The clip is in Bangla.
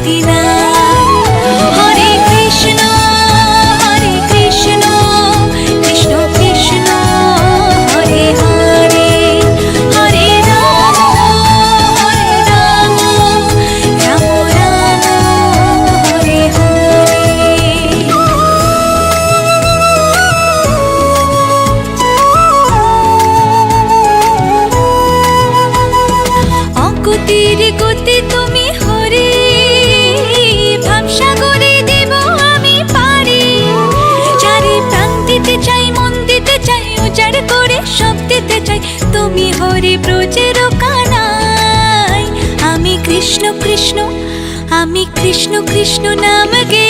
মদিনায়। হরে কৃষ্ণ কৃষ্ণ কৃষ্ণ হরে হরে, হরে রাম রাম রাম হরে হরে। অগতির গতি তুমি হরে, ভাবসাগরে দেব আমি পারি। চারি প্রাণ দিতে চাই, মন দিতে চাই, উজাড় করে সব দিতে চাই তুমি হরে ব্রজের কানাই। আমি কৃষ্ণ কৃষ্ণ, আমি কৃষ্ণ কৃষ্ণ নাম গে